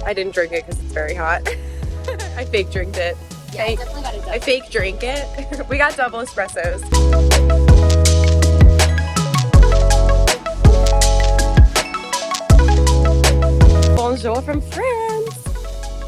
I didn't drink it because it's very hot. I fake drinked it. Yeah, I definitely got a double. I fake drink it. We got double espressos. Bonjour from France.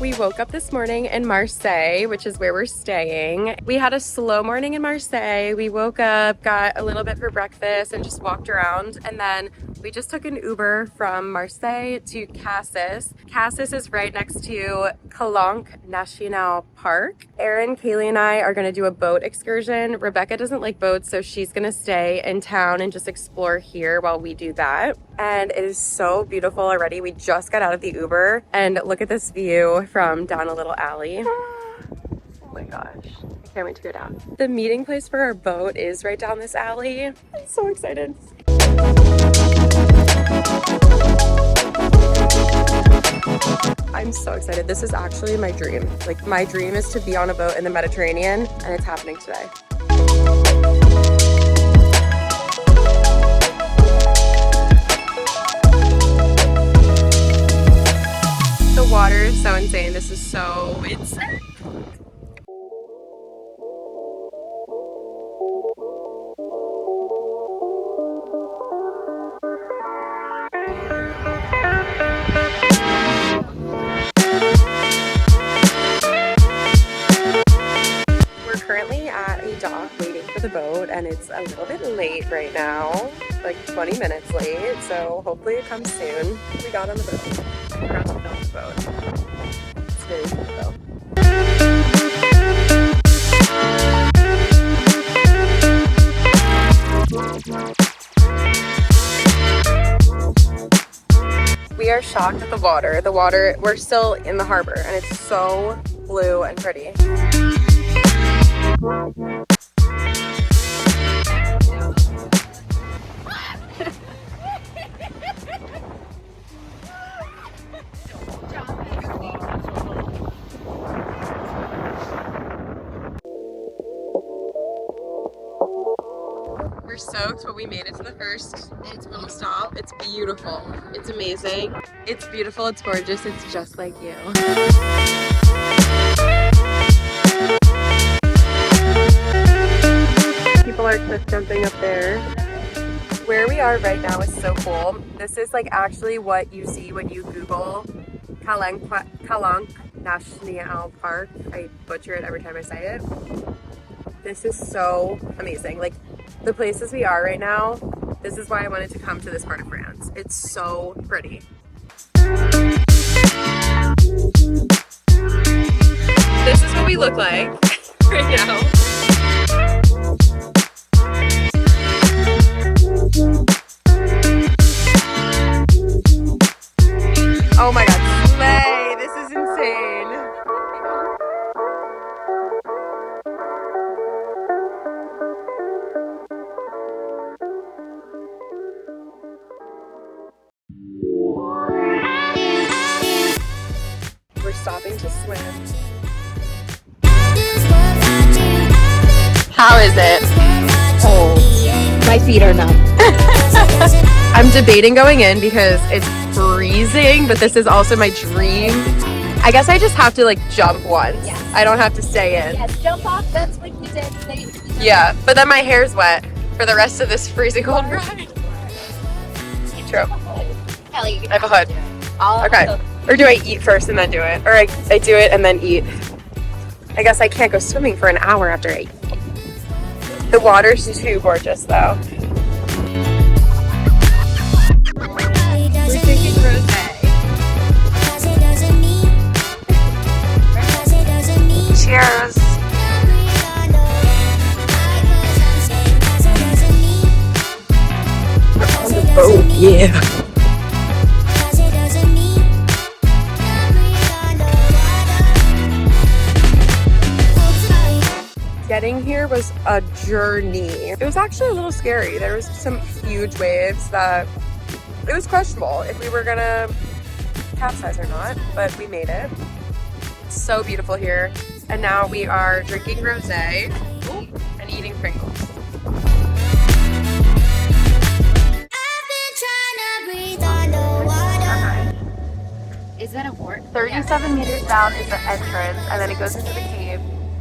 We woke up this morning in Marseille, which is where we're staying. We had a slow morning in Marseille. We woke up, got a little bit for breakfast, and just walked around. And then we just took an Uber from Marseille to Cassis. Cassis is right next to Calanques National Park. Erin, Kelee, and I are gonna do a boat excursion. Rebecca doesn't like boats, so she's gonna stay in town and just explore here while we do that. And it is so beautiful already. We just got out of the Uber and look at this view from down a little alley. Oh my gosh. I can't wait to go down. The meeting place for our boat is right down this alley. I'm so excited. I'm so excited. This is actually my dream. Like, my dream is to be on a boat in the Mediterranean, and it's happening today. The water is so insane. This is so insane. We're currently at a dock waiting for the boat, and it's a little bit late right now, like 20 minutes late, so hopefully it comes soon. We got on the boat. I forgot to film the boat. It's very cool though. We are shocked at the water. The water, we're still in the harbor, and it's so blue and pretty. We're soaked, but we made it to the first little stop. It's beautiful. It's amazing. It's beautiful. It's gorgeous. It's just like you. People are cliff jumping up there. Where we are right now is so cool. This is like actually what you see when you Google Calanques National Park. I butcher it every time I say it. This is so amazing. Like, the places we are right now, this is why I wanted to come to this part of France. It's so pretty. This is what we look like right now. Oh my god, slay! This is insane. We're stopping to swim. How is it? Cold. My feet are numb. I'm debating going in because it's freezing, but this is also my dream. I guess I just have to like jump once. Yes. I don't have to stay in. Yes, jump off. That's what you did. Yeah, but then my hair's wet for the rest of this freezing cold ride. True. Kelly, I have a hood. Okay. Or do I eat first and then do it? Or I do it and then eat. I guess I can't go swimming for an hour after I eat. The water's too gorgeous though. We're drinking rosé. Cheers. We're on the boat, yeah. Getting here was a journey. It was actually a little scary. There was some huge waves that it was questionable if we were gonna capsize or not, but we made it. It's so beautiful here. And now we are drinking rosé and eating Pringles. Is that a fort? 37 meters down is the entrance, and then it goes into the cave.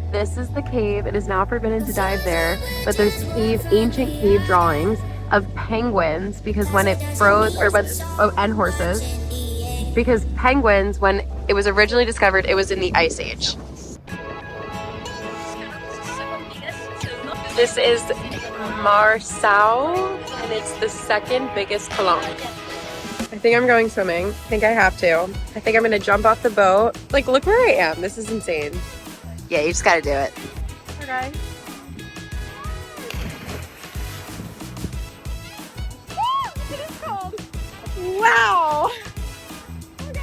This is the cave. It is now forbidden to dive there, but there's ancient cave drawings of penguins because when it froze, and horses, because penguins, when it was originally discovered, it was in the Ice Age. This is Marseille, and it's the second biggest Calanques. I think I'm going swimming. I think I have to. I think I'm gonna jump off the boat. Like, look where I am. This is insane. Yeah, you just gotta do it. Okay. It is cold. Wow. Okay.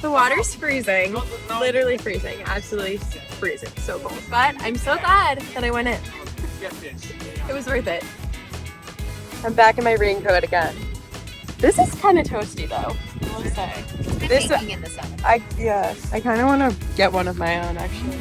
The water's freezing. Literally freezing. Absolutely freezing. So cold. But I'm so glad that I went in. It was worth it. I'm back in my raincoat again. This is kind of toasty though, I will say. This in the sun. I kind of want to get one of my own actually.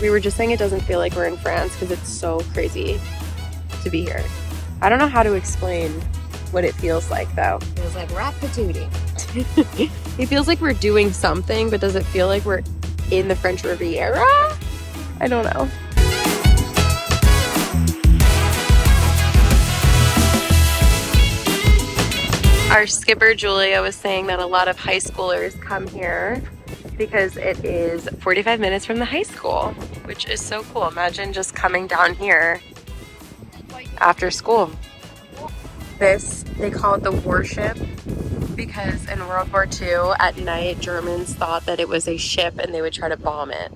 We were just saying it doesn't feel like we're in France because it's so crazy to be here. I don't know how to explain what it feels like though. It feels like ratatouille. It feels like we're doing something, but does it feel like we're in the French Riviera? I don't know. Our skipper Julia was saying that a lot of high schoolers come here because it is 45 minutes from the high school, which is so cool. Imagine just coming down here after school. This, they call it the warship because in World War II at night, Germans thought that it was a ship and they would try to bomb it.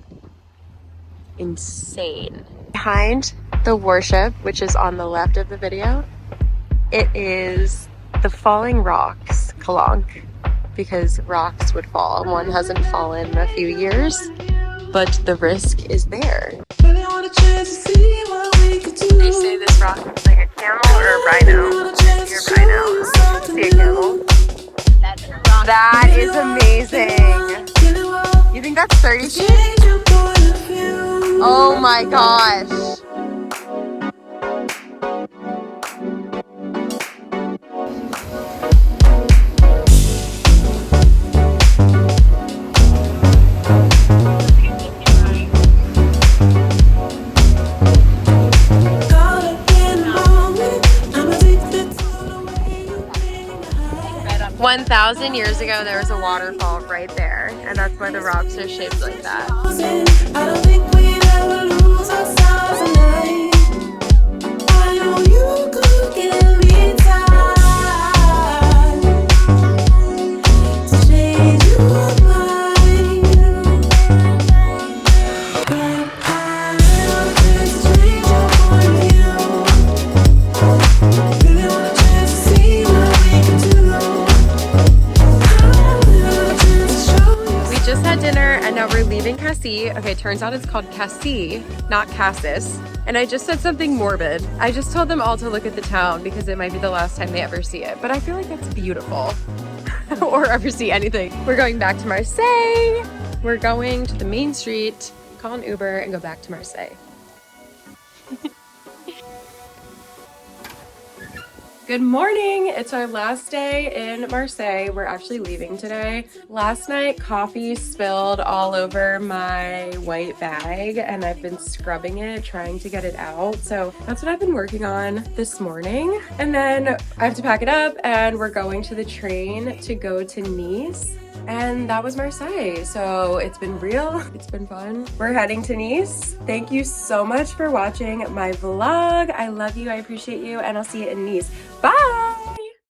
Insane. Behind the warship, which is on the left of the video, it is the falling rocks, Calanques, because rocks would fall. One hasn't fallen in a few years, but the risk is there. They say this rock looks like a camel or a rhino. You're a rhino. See a camel? That is amazing. You think that's 30 feet? Oh my gosh. 1,000 years ago, there was a waterfall right there, and that's why the rocks are shaped like that. I don't think we'd ever lose our stars tonight. I know you could give me time to change your mind, but I don't think to change your point of view. Really want a chance to see what we can do. We just had dinner and now we're leaving Cassis. Okay, turns out it's called Cassis, not Cassis. And I just said something morbid. I just told them all to look at the town because it might be the last time they ever see it. But I feel like that's beautiful. Or ever see anything. We're going back to Marseille. We're going to the main street, call an Uber, and go back to Marseille. Good morning! It's our last day in Marseille. We're actually leaving today. Last night, coffee spilled all over my white bag and I've been scrubbing it, trying to get it out. So that's what I've been working on this morning. And then I have to pack it up and we're going to the train to go to Nice. And that was Marseille. So it's been real, it's been fun. We're heading to Nice. Thank you so much for watching my vlog. I love you, I appreciate you, and I'll see you in Nice. Bye!